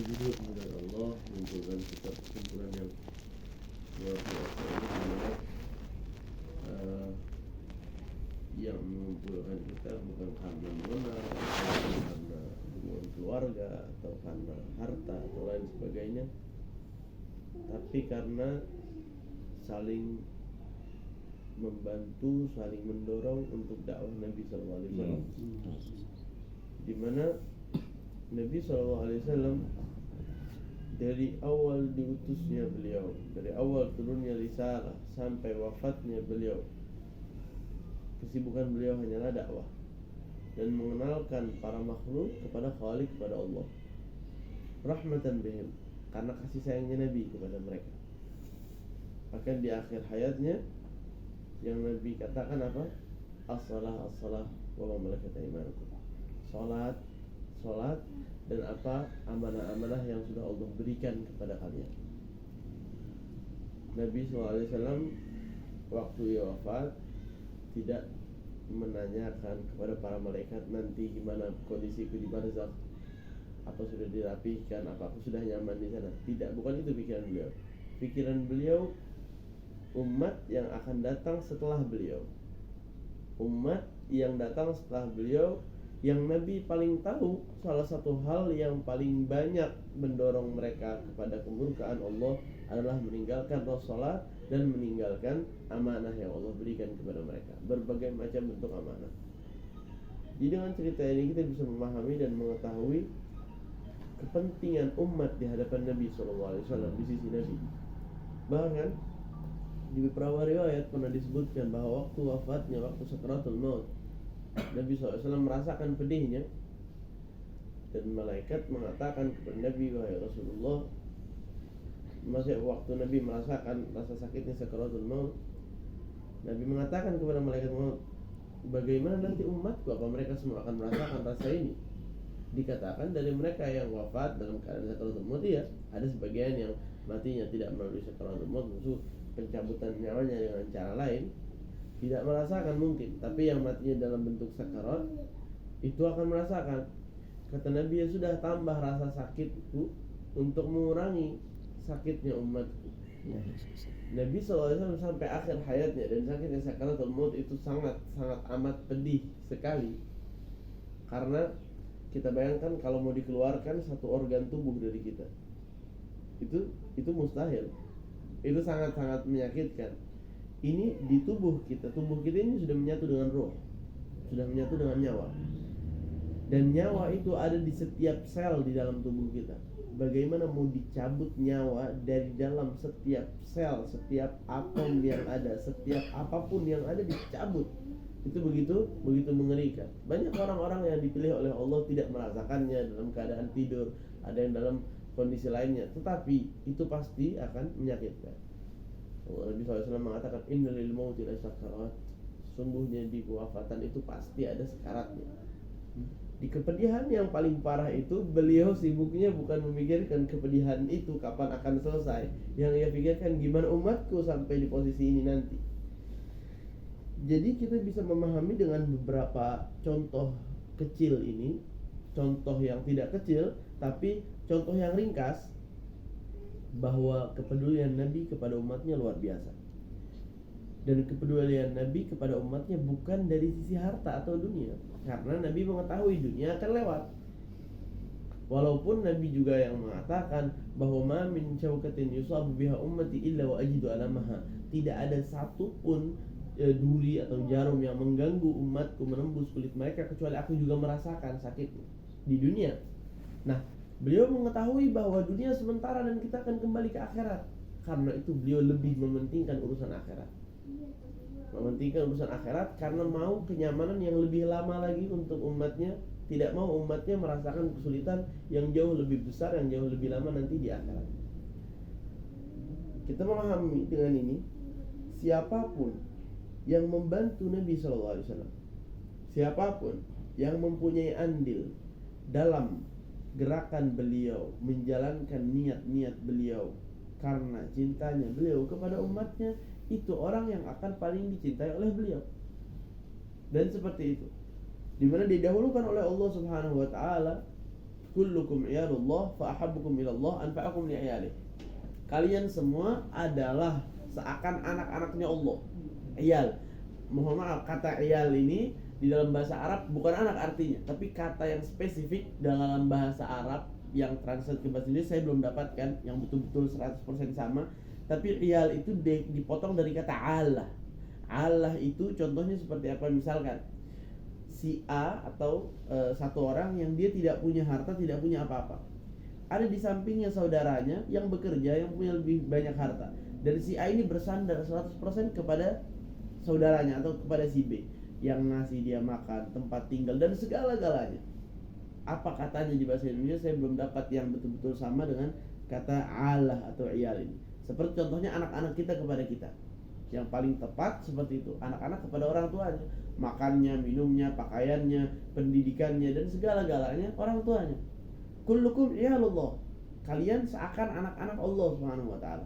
Puji kepada Allah mengumpulkan kita kesimpulan yang luar biasa ini dimana yang mengumpulkan kita bukan karena mengenal, bukan karena hubungan keluarga atau karena harta atau lain sebagainya, tapi karena saling membantu, saling mendorong untuk dakwah Nabi SAW. Di mana Nabi SAW dari awal diutusnya beliau, dari awal turunnya risalah sampai wafatnya beliau, kesibukan beliau hanyalah dakwah dan mengenalkan para makhluk kepada Khalik, kepada Allah, rahmatan bihim, karena kasih sayangnya Nabi kepada mereka. Bahkan di akhir hayatnya yang Nabi katakan apa? As-salah as-salah wa ma malakat aymanukum. Salat dan apa amanah-amanah yang sudah Allah berikan kepada kalian. Nabi SAW waktu ia wafat tidak menanyakan kepada para malaikat nanti gimana kondisiku di barzakh, apa sudah dirapihkan, apa aku sudah nyaman di sana. Tidak, bukan itu pikiran beliau. Pikiran beliau umat yang akan datang setelah beliau, umat yang datang setelah beliau, yang Nabi paling tahu salah satu hal yang paling banyak mendorong mereka kepada kemurkaan Allah adalah meninggalkan salat dan meninggalkan amanah yang Allah berikan kepada mereka, berbagai macam bentuk amanah. Jadi dengan cerita ini kita bisa memahami dan mengetahui kepentingan umat di hadapan Nabi SAW, di sisi Nabi. Bahkan di beberapa riwayat pernah disebutkan bahwa waktu wafatnya, waktu sakaratul maut, Nabi SAW merasakan pedihnya, dan malaikat mengatakan kepada Nabi, wahai Rasulullah, masih waktu Nabi merasakan rasa sakitnya sakaratul maut, Nabi mengatakan kepada malaikat maut, bagaimana nanti umatku, apa mereka semua akan merasakan rasa ini? Dikatakan dari mereka yang wafat dalam keadaan sakaratul maut, ya, ada sebagian yang matinya tidak melalui sakaratul maut, maksud pencabutan nyawanya dengan cara lain, tidak merasakan mungkin, tapi yang matinya dalam bentuk sakarat itu akan merasakan. Kata Nabi, ya sudah, tambah rasa sakitku untuk mengurangi sakitnya umatku. Nabi SAW sampai akhir hayatnya, dan sakitnya sakaratul maut itu sangat amat pedih sekali. Karena kita bayangkan kalau mau dikeluarkan satu organ tubuh dari kita, itu mustahil. Itu sangat menyakitkan. Ini di tubuh kita ini sudah menyatu dengan roh, sudah menyatu dengan nyawa, dan nyawa itu ada di setiap sel di dalam tubuh kita. Bagaimana mau dicabut nyawa dari dalam setiap sel, setiap atom yang ada, setiap apapun yang ada dicabut? Itu begitu mengerikan. Banyak orang-orang yang dipilih oleh Allah tidak merasakannya dalam keadaan tidur, ada yang dalam kondisi lainnya, tetapi itu pasti akan menyakitkan. Nabi SAW mengatakan, innalil mauti lasakarat, sungguhnya di kewafatan itu pasti ada sekaratnya. Di kepedihan yang paling parah itu, beliau sibuknya bukan memikirkan kepedihan itu kapan akan selesai. Yang ia pikirkan, gimana umatku sampai di posisi ini nanti. Jadi kita bisa memahami dengan beberapa contoh kecil ini, contoh yang tidak kecil tapi contoh yang ringkas, bahwa kepedulian Nabi kepada umatnya luar biasa. Dan kepedulian Nabi kepada umatnya bukan dari sisi harta atau dunia, karena Nabi mengetahui dunia akan lewat. Walaupun Nabi juga yang mengatakan bahwa ma min syaukatin yusabu biha ummati illa wa ajidu alamaha, tidak ada satupun duri atau jarum yang mengganggu umatku menembus kulit mereka kecuali aku juga merasakan sakitnya di dunia. Nah, beliau mengetahui bahwa dunia sementara dan kita akan kembali ke akhirat. Karena itu beliau lebih mementingkan urusan akhirat. Mementingkan urusan akhirat karena mau kenyamanan yang lebih lama lagi untuk umatnya. Tidak mau umatnya merasakan kesulitan yang jauh lebih besar, yang jauh lebih lama nanti di akhirat. Kita memahami dengan ini, siapapun yang membantu Nabi SAW, siapapun yang mempunyai andil dalam gerakan beliau, menjalankan niat-niat beliau karena cintanya beliau kepada umatnya, itu orang yang akan paling dicintai oleh beliau. Dan seperti itu, dimana didahulukan oleh Allah Subhanahu wa ta'ala kullukum iyalullah fa ahabbukum ilallah anfa'akum li'iyalih. Kalian semua adalah seakan anak-anaknya Allah. Iyal, mohon maaf, kata iyal ini di dalam bahasa Arab bukan anak artinya, tapi kata yang spesifik dalam bahasa Arab yang translate ke bahasa Indonesia saya belum dapatkan yang betul-betul 100% sama. Tapi iyal itu dipotong dari kata Allah. Allah itu contohnya seperti apa? Misalkan si A atau satu orang yang dia tidak punya harta, tidak punya apa-apa. Ada di sampingnya saudaranya yang bekerja, yang punya lebih banyak harta. Dan si A ini bersandar 100% kepada saudaranya atau kepada si B yang ngasih dia makan, tempat tinggal, dan segala-galanya. Apa katanya di bahasa Indonesia saya belum dapat yang betul-betul sama dengan kata Allah atau iyal ini. Seperti contohnya anak-anak kita kepada kita. Yang paling tepat seperti itu, anak-anak kepada orang tuanya, makannya, minumnya, pakaiannya, pendidikannya, dan segala-galanya orang tuanya. Kullukum iyalullah, kalian seakan anak-anak Allah Subhanahu wa taala.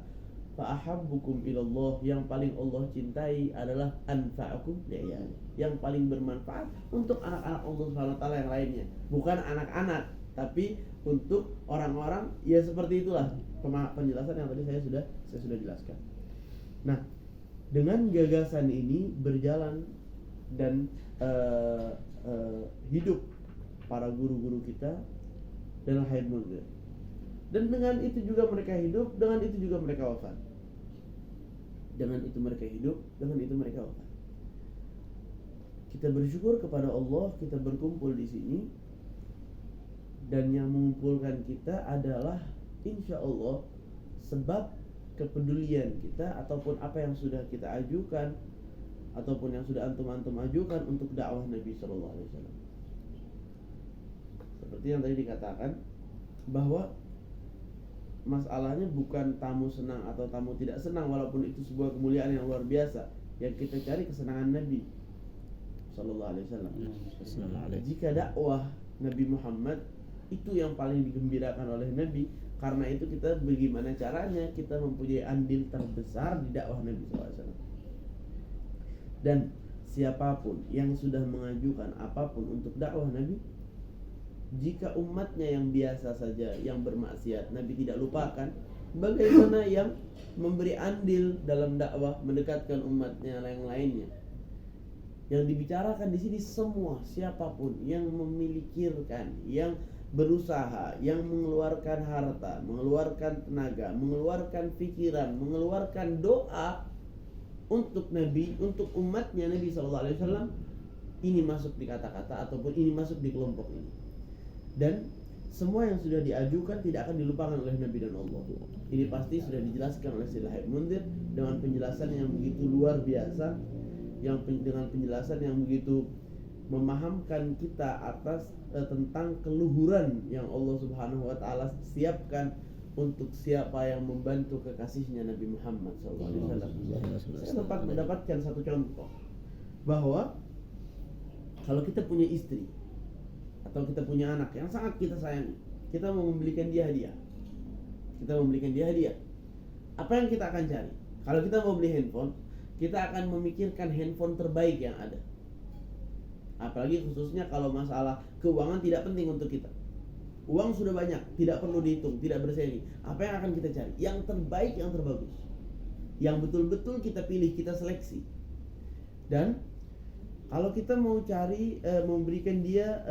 Fa ahabbukum ilallah, yang paling Allah cintai adalah anfa'akum li'iyali, yang paling bermanfaat untuk anak-anak Allah Subhanahu wa taala yang lainnya. Bukan anak-anak, tapi untuk orang-orang ya seperti itulah penjelasan yang tadi saya sudah jelaskan. Nah, dengan gagasan ini berjalan dan hidup para guru-guru kita dalam hayat munzir. Dan dengan itu juga mereka hidup, dengan itu juga mereka wafat. Dengan itu mereka hidup, dengan itu mereka wafat. Kita bersyukur kepada Allah, kita berkumpul di sini. Dan yang mengumpulkan kita adalah insya Allah sebab kepedulian kita ataupun apa yang sudah kita ajukan ataupun yang sudah antum ajukan untuk dakwah Nabi sallallahu alaihi wasallam. Seperti yang tadi dikatakan bahwa masalahnya bukan tamu senang atau tamu tidak senang, walaupun itu sebuah kemuliaan yang luar biasa. Yang kita cari kesenangan Nabi sallallahu alaihi wasallam. Jika dakwah Nabi Muhammad itu yang paling digembirakan oleh Nabi, karena itu kita bagaimana caranya kita mempunyai andil terbesar di dakwah Nabi SAW. Dan siapapun yang sudah mengajukan apapun untuk dakwah Nabi, jika umatnya yang biasa saja yang bermaksiat Nabi tidak lupakan, bagaimana yang memberi andil dalam dakwah mendekatkan umatnya yang lainnya. Yang dibicarakan di sini semua, siapapun yang memikirkan, yang berusaha, yang mengeluarkan harta, mengeluarkan tenaga, mengeluarkan pikiran, mengeluarkan doa untuk Nabi, untuk umatnya Nabi SAW, ini masuk di kata-kata ataupun ini masuk di kelompok ini. Dan semua yang sudah diajukan tidak akan dilupakan oleh Nabi dan Allah. Ini pasti sudah dijelaskan oleh Sayyidina Hayat Munzir dengan penjelasan yang begitu luar biasa, dengan penjelasan yang begitu memahamkan kita atas tentang keluhuran yang Allah Subhanahu wa taala siapkan untuk siapa yang membantu kekasihnya Nabi Muhammad SAW. Saya sempat mendapatkan satu contoh bahwa kalau kita punya istri atau kita punya anak yang sangat kita sayangi, kita mau membelikan dia hadiah. Apa yang kita akan cari? Kalau kita mau beli handphone, kita akan memikirkan handphone terbaik yang ada. Apalagi khususnya kalau masalah keuangan tidak penting untuk kita. Uang sudah banyak, tidak perlu dihitung, tidak berseri. Apa yang akan kita cari? Yang terbaik, yang terbagus, yang betul-betul kita pilih, kita seleksi. Dan kalau kita mau cari memberikan dia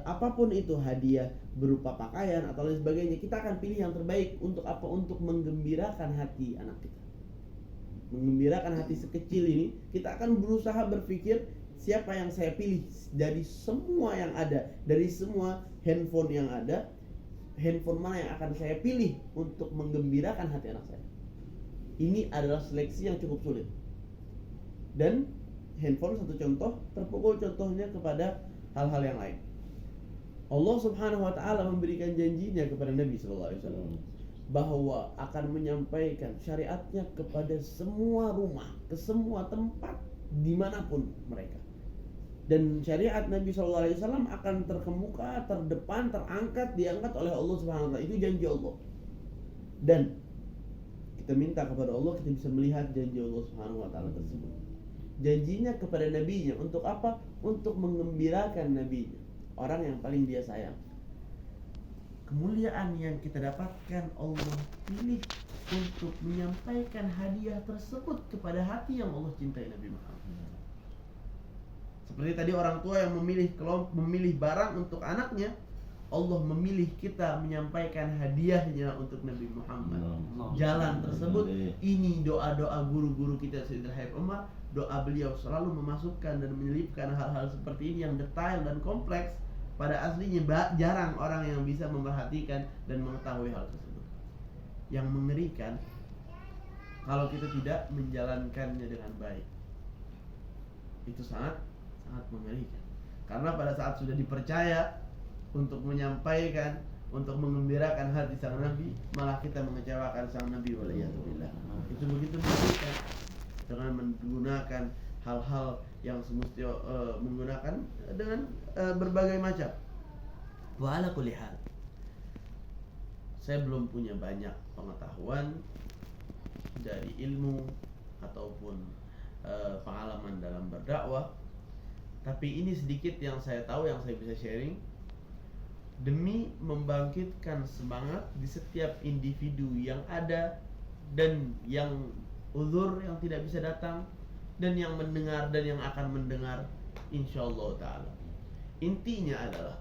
apapun itu, hadiah berupa pakaian atau lain sebagainya, kita akan pilih yang terbaik. Untuk apa? Untuk menggembirakan hati anak kita, menggembirakan hati sekecil ini. Kita akan berusaha berpikir, siapa yang saya pilih dari semua yang ada, dari semua handphone yang ada, handphone mana yang akan saya pilih untuk menggembirakan hati anak saya. Ini adalah seleksi yang cukup sulit. Dan handphone satu contoh, terpukul contohnya kepada hal-hal yang lain. Allah Subhanahu wa taala memberikan janjinya kepada Nabi sallallahu alaihi wasallam bahwa akan menyampaikan syariatnya kepada semua rumah, ke semua tempat dimanapun mereka. Dan syariat Nabi SAW akan terkemuka, terdepan, diangkat oleh Allah Subhanahu wa taala. Itu janji Allah. Dan kita minta kepada Allah, kita bisa melihat janji Allah Subhanahu wa taala tersebut. Janjinya kepada nabinya untuk apa? Untuk menggembirakan nabinya, orang yang paling dia sayang. kemuliaan yang kita dapatkan, Allah pilih untuk menyampaikan hadiah tersebut kepada hati yang Allah cintai, Nabi Muhammad. Seperti tadi orang tua yang memilih barang untuk anaknya, Allah memilih kita menyampaikan hadiahnya untuk Nabi Muhammad. Jalan tersebut, ini doa-doa guru-guru kita Sayyidina Habib Umar. Doa beliau selalu memasukkan dan menyelipkan hal-hal seperti ini yang detail dan kompleks. Pada aslinya jarang orang yang bisa memperhatikan dan mengetahui hal tersebut. Yang mengerikan kalau kita tidak menjalankannya dengan baik. Itu sangat mengerikan. Karena pada saat sudah dipercaya untuk menyampaikan, untuk mengembirakan hati sang Nabi, malah kita mengecewakan sang Nabi, waliyadzubillah. Itu begitu mengerikan. Dengan menggunakan hal-hal yang semestinya menggunakan dengan berbagai macam. Wa ala kulli hal, saya belum punya banyak pengetahuan dari ilmu ataupun pengalaman dalam berdakwah, tapi ini sedikit yang saya tahu, yang saya bisa sharing demi membangkitkan semangat di setiap individu yang ada dan yang uzur, yang tidak bisa datang, dan yang mendengar dan yang akan mendengar, insyaallah ta'ala. Intinya adalah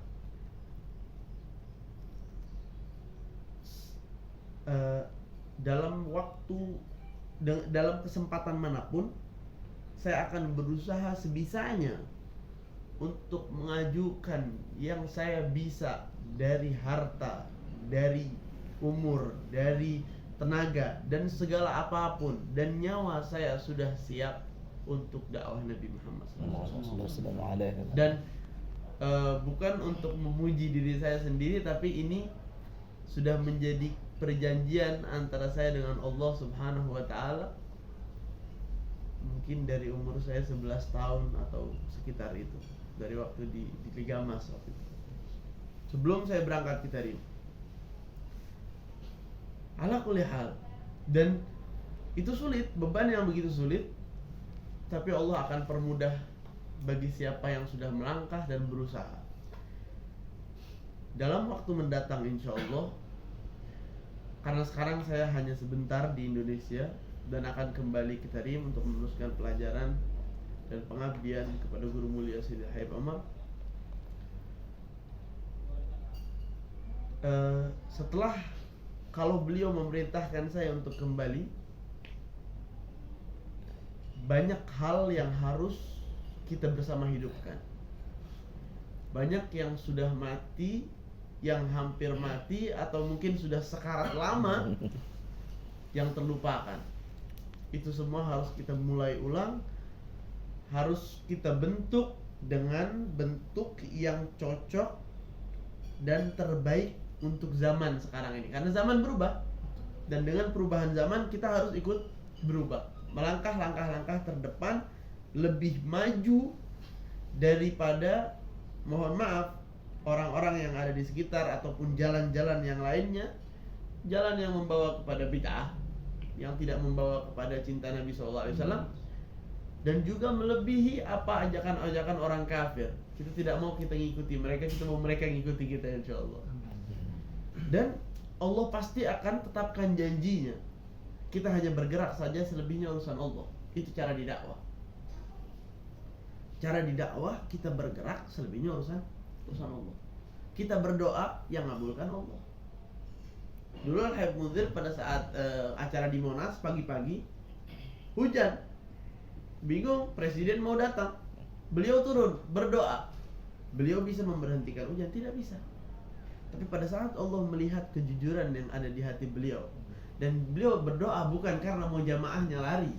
dalam kesempatan manapun saya akan berusaha sebisanya untuk mengajukan yang saya bisa dari harta, dari umur, dari tenaga, dan segala apapun, dan nyawa saya sudah siap untuk dakwah Nabi Muhammad SAW. Dan bukan untuk memuji diri saya sendiri, tapi ini sudah menjadi perjanjian antara saya dengan Allah Subhanahu wa Ta'ala. Mungkin dari umur saya 11 tahun atau sekitar itu, dari waktu di Liga Mas waktu itu, sebelum saya berangkat ke Tarim. Ala kulli hal. Dan itu sulit, beban yang begitu sulit, tapi Allah akan permudah bagi siapa yang sudah melangkah dan berusaha. Dalam waktu mendatang insyaallah, karena sekarang saya hanya sebentar di Indonesia dan akan kembali ke Tarim untuk meneruskan pelajaran dan pengabdian kepada guru mulia Sayyidina Habib Umar. Setelah, kalau beliau memerintahkan saya untuk kembali, banyak hal yang harus kita bersama hidupkan. Banyak yang sudah mati, yang hampir mati, atau mungkin sudah sekarat lama, yang terlupakan. Itu semua harus kita mulai ulang, harus kita bentuk dengan bentuk yang cocok dan terbaik untuk zaman sekarang ini. Karena zaman berubah, dan dengan perubahan zaman kita harus ikut berubah, melangkah langkah-langkah terdepan, lebih maju daripada, mohon maaf, orang-orang yang ada di sekitar ataupun jalan-jalan yang lainnya. Jalan yang membawa kepada bid'ah, yang tidak membawa kepada cinta Nabi SAW, dan juga melebihi apa ajakan-ajakan orang kafir. Kita tidak mau kita ngikuti mereka, kita mau mereka ngikuti kita, insyaallah. Dan Allah pasti akan tetapkan janjinya. Kita hanya bergerak saja, selebihnya urusan Allah. Itu cara didakwah. Cara didakwah, kita bergerak, selebihnya urusan Allah. Kita berdoa, yang ngabulkan Allah. Dulu Habib Munzir pada saat acara di Monas pagi-pagi, hujan, bingung, presiden mau datang, beliau turun berdoa. Beliau bisa memberhentikan hujan? Tidak bisa. Tapi pada saat Allah melihat kejujuran yang ada di hati beliau, dan beliau berdoa bukan karena mau jamaahnya lari,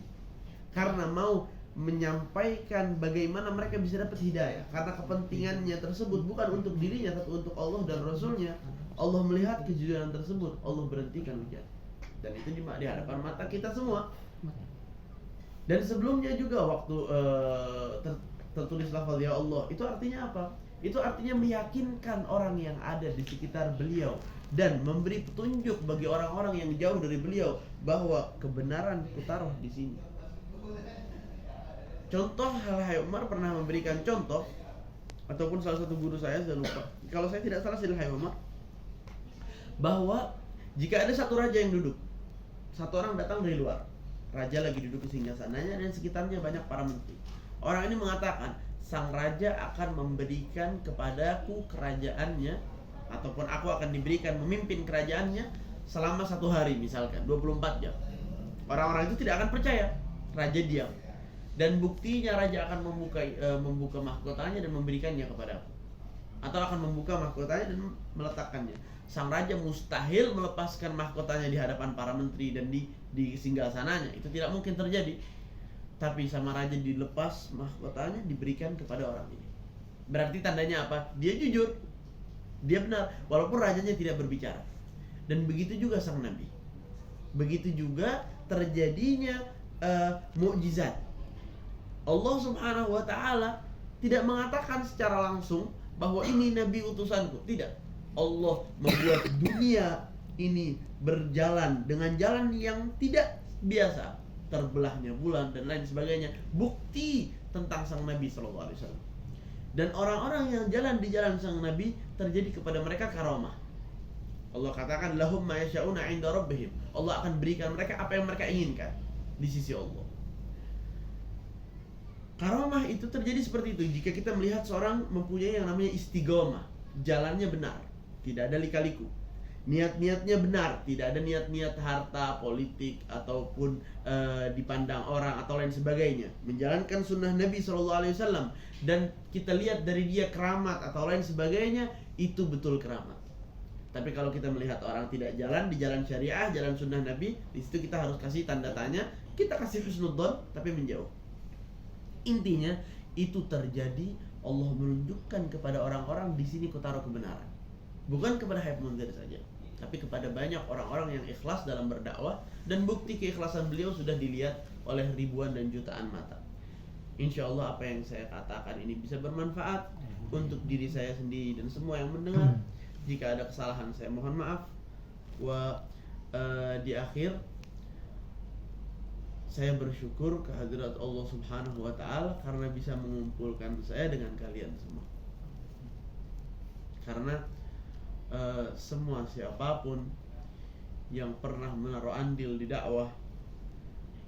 karena mau menyampaikan bagaimana mereka bisa dapat hidayah, karena kepentingannya tersebut bukan untuk dirinya tapi untuk Allah dan Rasulnya. Allah melihat kejujuran tersebut, Allah berhentikan hujan. Dan itu di hadapan mata kita semua. Dan sebelumnya juga waktu tertulis lafaz ya Allah, itu artinya apa? Itu artinya meyakinkan orang yang ada di sekitar beliau dan memberi petunjuk bagi orang-orang yang jauh dari beliau bahwa kebenaran kutaruh di sini. Contoh, Habib Umar pernah memberikan contoh, ataupun salah satu guru saya lupa. Kalau saya tidak salah Sayyidina Habib Umar bahwa jika ada satu raja yang duduk, satu orang datang dari luar, raja lagi duduk di singgasananya dan sekitarnya banyak para menteri. Orang ini mengatakan, sang raja akan memberikan kepadaku kerajaannya, ataupun aku akan diberikan memimpin kerajaannya selama 1 hari, misalkan 24 jam. Orang-orang itu tidak akan percaya. Raja diam. Dan buktinya raja akan membuka mahkotanya dan memberikannya kepadaku, atau akan membuka mahkotanya dan meletakkannya. Sang raja mustahil melepaskan mahkotanya di hadapan para menteri dan di singgasananya. Itu tidak mungkin terjadi. Tapi sama raja dilepas mahkotanya, diberikan kepada orang ini. Berarti tandanya apa? Dia jujur, dia benar, walaupun rajanya tidak berbicara. Dan begitu juga sang nabi. Begitu juga terjadinya mukjizat. Allah Subhanahu wa ta'ala tidak mengatakan secara langsung bahwa ini nabi utusanku. Tidak. Allah membuat dunia ini berjalan dengan jalan yang tidak biasa, terbelahnya bulan dan lain sebagainya, bukti tentang sang nabi sallallahu alaihi wasallam. Dan orang-orang yang jalan di jalan sang nabi, terjadi kepada mereka karamah. Allah katakan lahum ma yasha'una 'inda rabbihim. Allah akan berikan mereka apa yang mereka inginkan di sisi Allah. Karamah itu terjadi seperti itu jika kita melihat seorang mempunyai yang namanya istiqomah, jalannya benar, tidak ada lika-liku, niat-niatnya benar, tidak ada niat-niat harta, politik, ataupun dipandang orang atau lain sebagainya, menjalankan sunnah Nabi SAW, dan kita lihat dari dia keramat atau lain sebagainya, itu betul keramat. Tapi kalau kita melihat orang tidak jalan di jalan syariah, jalan sunnah Nabi, di situ kita harus kasih tanda tanya, kita kasih husnudzon tapi menjauh. Intinya itu terjadi, Allah menunjukkan kepada orang-orang, di sini kutaruh kebenaran. Bukan kepada Habib Munzir saja, tapi kepada banyak orang-orang yang ikhlas dalam berdakwah, dan bukti keikhlasan beliau sudah dilihat oleh ribuan dan jutaan mata. Insya Allah apa yang saya katakan ini bisa bermanfaat untuk diri saya sendiri dan semua yang mendengar. Jika ada kesalahan saya mohon maaf. Di akhir saya bersyukur kehadirat Allah Subhanahu wa ta'ala karena bisa mengumpulkan saya dengan kalian semua. Karena semua siapapun yang pernah menaruh andil di dakwah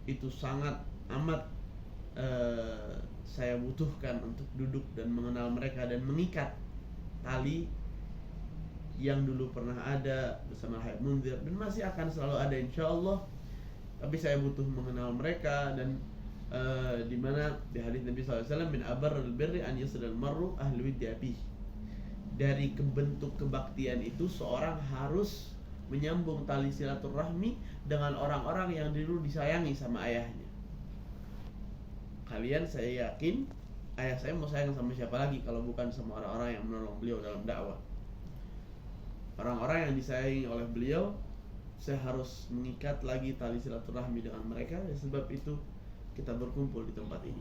itu sangat amat saya butuhkan untuk duduk dan mengenal mereka dan mengikat tali yang dulu pernah ada bersama Habib Munzir dan masih akan selalu ada insyaallah. Tapi saya butuh mengenal mereka, dan di mana di hadis Nabi SAW, min abarrul birri an yasdal marru ahli widdi abih. Dari bentuk kebaktian itu seorang harus menyambung tali silaturahmi dengan orang-orang yang dulu disayangi sama ayahnya. Kalian, saya yakin ayah saya mau sayang sama siapa lagi kalau bukan sama orang-orang yang menolong beliau dalam dakwah. Orang-orang yang disayangi oleh beliau, saya harus mengikat lagi tali silaturahmi dengan mereka. Dan sebab itu kita berkumpul di tempat ini.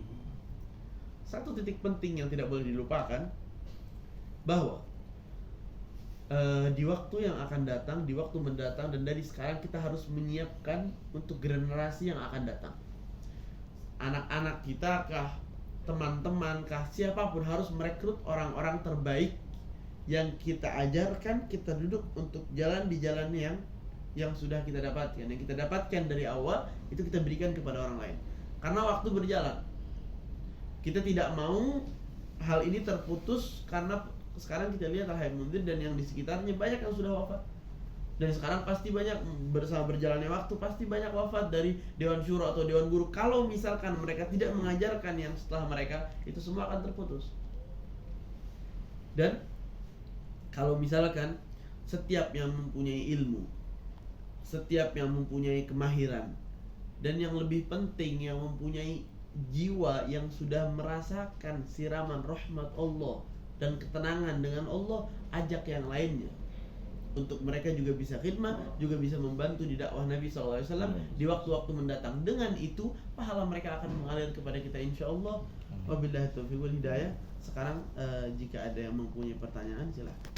Satu titik penting yang tidak boleh dilupakan, bahwa di waktu yang akan datang, di waktu mendatang, dan dari sekarang kita harus menyiapkan untuk generasi yang akan datang. Anak-anak kita kah, teman-teman kah, siapapun harus merekrut orang-orang terbaik yang kita ajarkan, kita duduk untuk jalan di jalan yang sudah kita dapatkan. Yang kita dapatkan dari awal itu kita berikan kepada orang lain. Karena waktu berjalan, kita tidak mau hal ini terputus. Karena sekarang kita lihat Habib Munzir dan yang di sekitarnya banyak yang sudah wafat. Dan sekarang pasti banyak, bersama berjalannya waktu, pasti banyak wafat dari Dewan Syuro atau Dewan Guru. Kalau misalkan mereka tidak mengajarkan yang setelah mereka, itu semua akan terputus. Dan kalau misalkan setiap yang mempunyai ilmu, setiap yang mempunyai kemahiran, dan yang lebih penting yang mempunyai jiwa yang sudah merasakan siraman rahmat Allah dan ketenangan dengan Allah, ajak yang lainnya untuk mereka juga bisa khidmah, juga bisa membantu di dakwah Nabi SAW di waktu-waktu mendatang. Dengan itu pahala mereka akan mengalir kepada kita insyaallah. Wabillahi taufiq wal hidayah. Sekarang jika ada yang mempunyai pertanyaan silahkan.